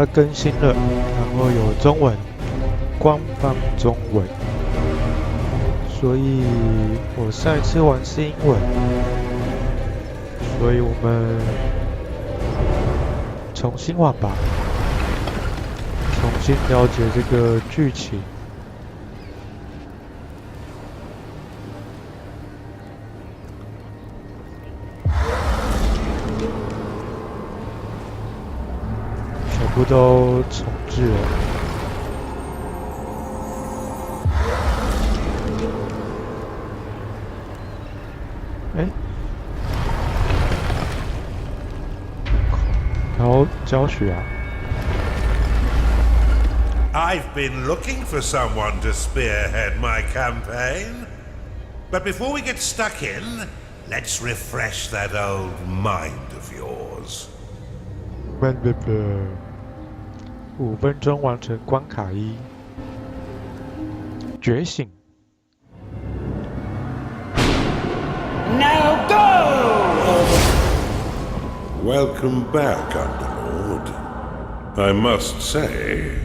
它更新了，然后有中文，官方中文。所以我上一次玩是英文，所以我们重新玩吧，重新了解这个剧情。全部都重置了。然后教学啊。I've been looking for someone to spearhead my campaign. But before we get stuck in, let's refresh that old mind of yours. 5分钟完成关卡1，觉醒。Now go! Welcome back, Underlord. I must say,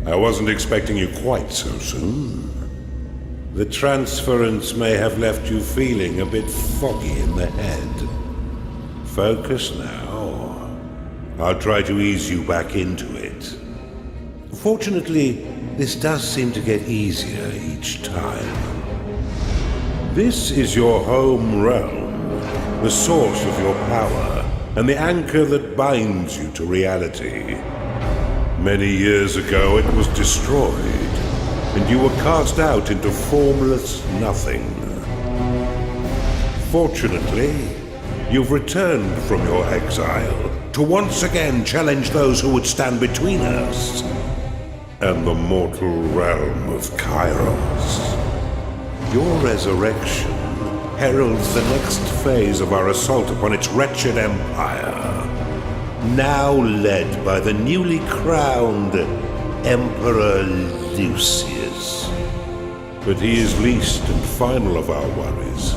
I wasn't expecting you quite so soon. The transference may have left you feeling a bit foggy in the head. Focus now. I'll try to ease you back into it. Fortunately, this does seem to get easier each time. This is your home realm, the source of your power, and the anchor that binds you to reality. Many years ago it was destroyed, and you were cast out into formless nothing. Fortunately, you've returned from your exile to once again challenge those who would stand between us and the mortal realm of Kairos. Your resurrection heralds the next phase of our assault upon its wretched empire, now led by the newly crowned Emperor Lucius. But he is least and final of our worries.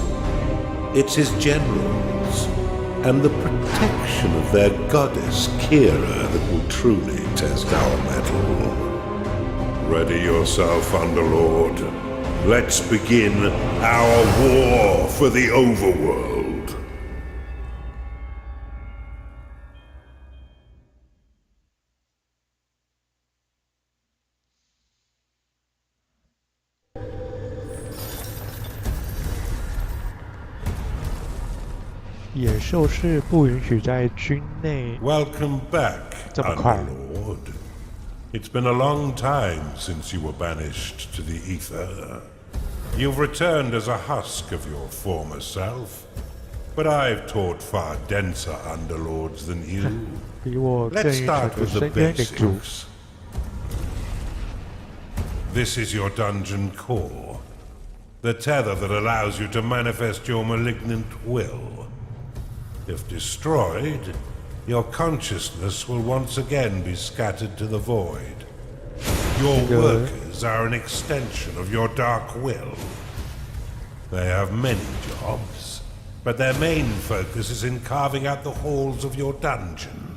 It's his generals and the protection of their goddess Kira that will truly test our mettle. Ready yourself, Underlord. Let's begin our war for the Overworld. 野兽是不允许在军内。Welcome back, 这么快。 Underlord. It's been a long time since you were banished to the ether. You've returned as a husk of your former self, but I've taught far denser underlords than you. 比我更 Let's 愚蠢 start 的 with the 深渊领主。 basics. This is your dungeon core, the tether that allows you to manifest your malignant will. If destroyed, your consciousness will once again be scattered to the void. Your workers are an extension of your dark will. They have many jobs, but their main focus is in carving out the halls of your dungeon.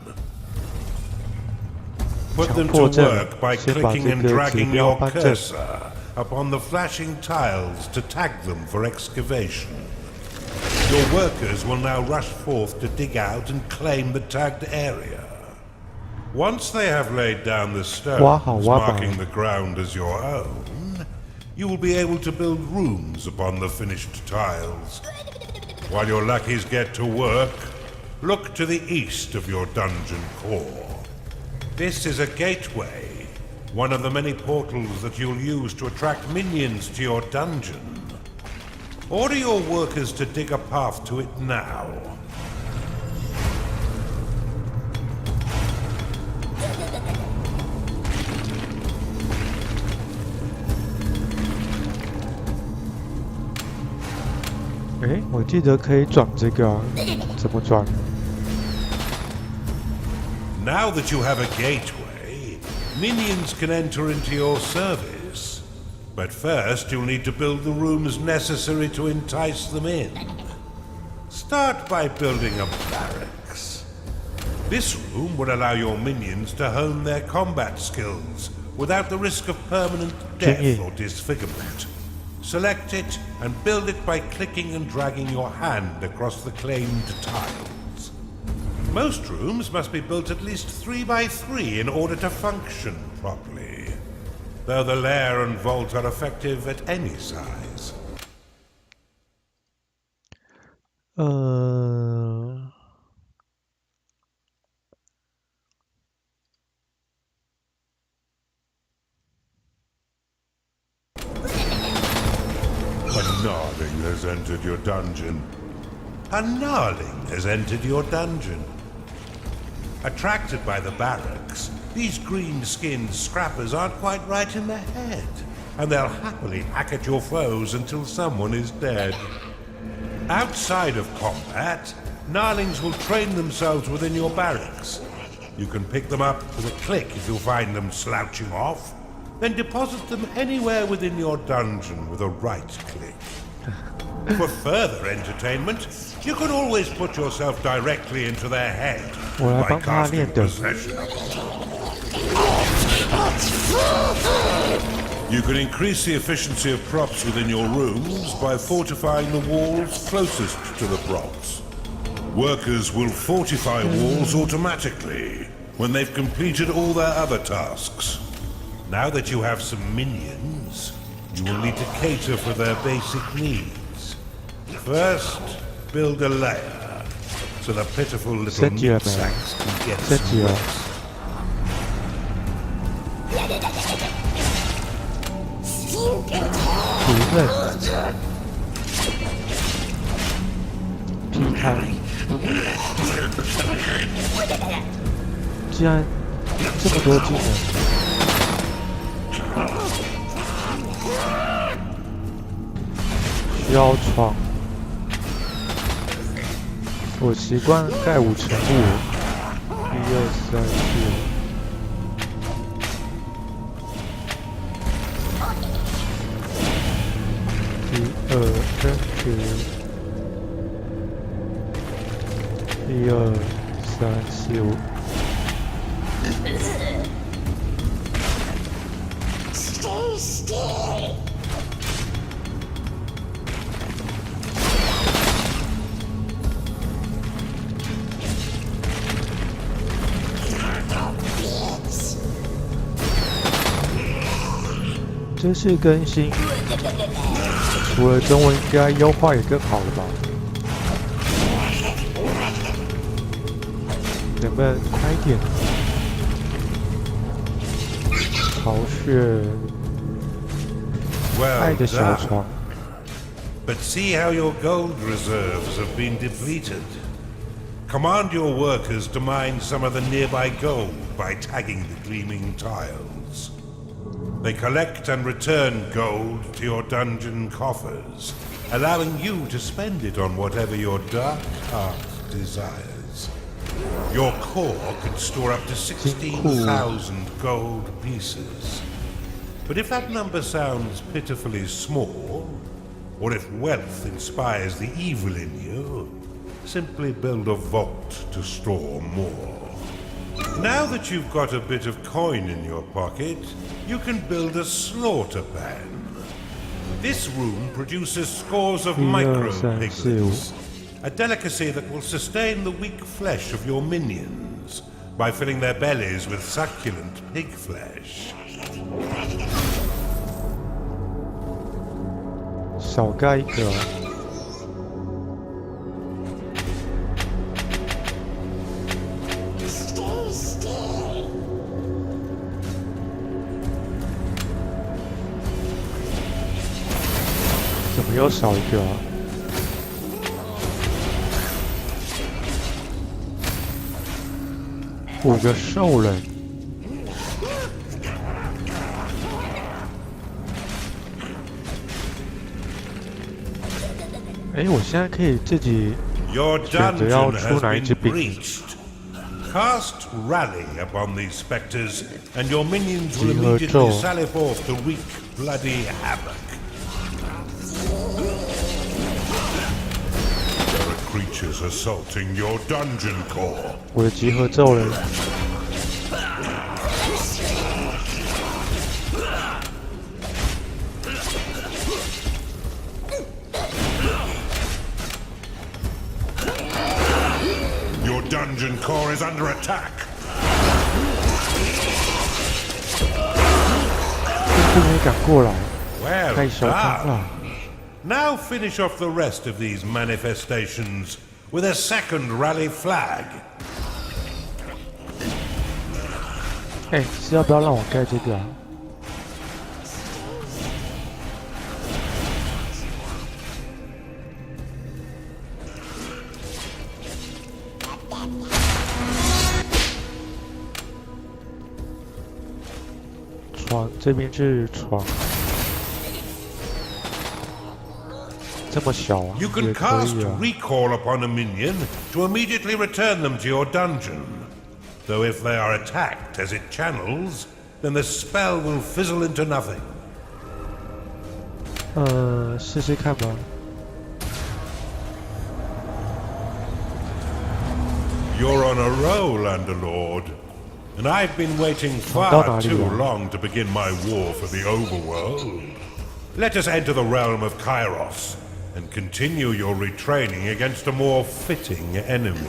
Put them to work by clicking and dragging your cursor upon the flashing tiles to tag them for excavation. Your workers will now rush forth to dig out and claim the tagged area. Once they have laid down the stones marking the ground as your own, you will be able to build rooms upon the finished tiles. While your lackeys get to work, look to the east of your dungeon core. This is a gateway, one of the many portals that you'll use to attract minions to your dungeon. Order your workers to dig a path to it now. Eh, 我记得可以转这个啊，怎么转？ Now that you have a gateway, minions can enter into your service. But first, you'll need to build the rooms necessary to entice them in. Start by building a barracks. This room would allow your minions to hone their combat skills without the risk of permanent death or disfigurement. Select it and build it by clicking and dragging your hand across the claimed tiles. Most rooms must be built at least 3 by 3 in order to function properly, though the lair and vault are effective at any size. A gnarling has entered your dungeon. A gnarling has entered your dungeon. Attracted by the barracks, these green-skinned scrappers aren't quite right in the head, and they'll happily hack at your foes until someone is dead. Outside of combat, gnarlings will train themselves within your barracks. You can pick them up with a click if you find them slouching off, then deposit them anywhere within your dungeon with a right click. For further entertainment, you can always put yourself directly into their head by casting possession of them. You can increase the efficiency of props within your rooms by fortifying the walls closest to the props. Workers will fortify walls automatically when they've completed all their other tasks. Now that you have some minions, you will need to cater for their basic needs. First, build a lair, so the pitiful little meat sacks can get some rest.既然这么多技能，需要闯。我习惯盖5乘5，1、2、3、4。1、2、3、4。1、2、3、4、5。Stay still. 这次更新，除了中文，应该优化也更好了吧？能不能快一点？巢穴，爱的小床。But see how your gold reserves have been depleted. Command your workers to mine some of the nearby gold by tagging the gleaming tiles. They collect and return gold to your dungeon coffers, allowing you to spend it on whatever your dark heart desires. Your core can store up to 16,000 gold pieces. But if that number sounds pitifully small, or if wealth inspires the evil in you, simply build a vault to store more. Now that you've got a bit of coin in your pocket, you can build a slaughter pan. This room produces scores of micro piglets, a delicacy that will sustain the weak flesh of your minions by filling their bellies with succulent pig flesh. 少盖一个。怎么又少一个啊？5个兽人。哎，我现在可以自己选择要出哪一只兵。Cast Rally upon these spectres, and your minions will immediately sally forth to wreak bloody havoc. The creatures assaulting your dungeon core. 我的集合咒嘞。Your dungeon core is under attack. 并没赶过来， Well 太小康 done. 了。 Now finish off the rest of these manifestations with a second rally flag. 哎，是要不要让我盖这个啊？床这边是床，这么小啊， You 也 can 可 cast 以啊。 recall upon a minion to immediately return them to your dungeon. Though if they are attacked as it channels, then the spell will fizzle into nothing. 试试看吧。 You're on a roll, Underlord. And I've been waiting far too long to begin my war for the Overworld. Let us enter the realm of Kairos and continue your retraining against a more fitting enemy.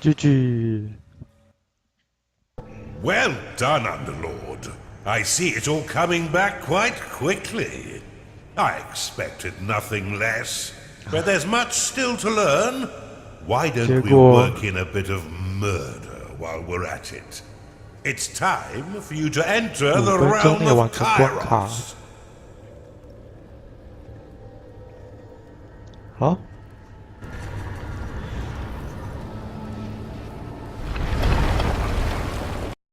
GG。 Well done, Underlord. I see it all coming back quite quickly. I expected nothing less, but there's much still to learn. Why don't we work in a bit of murder while we're at it? It's time for you to enter the realm of Kairos. 好。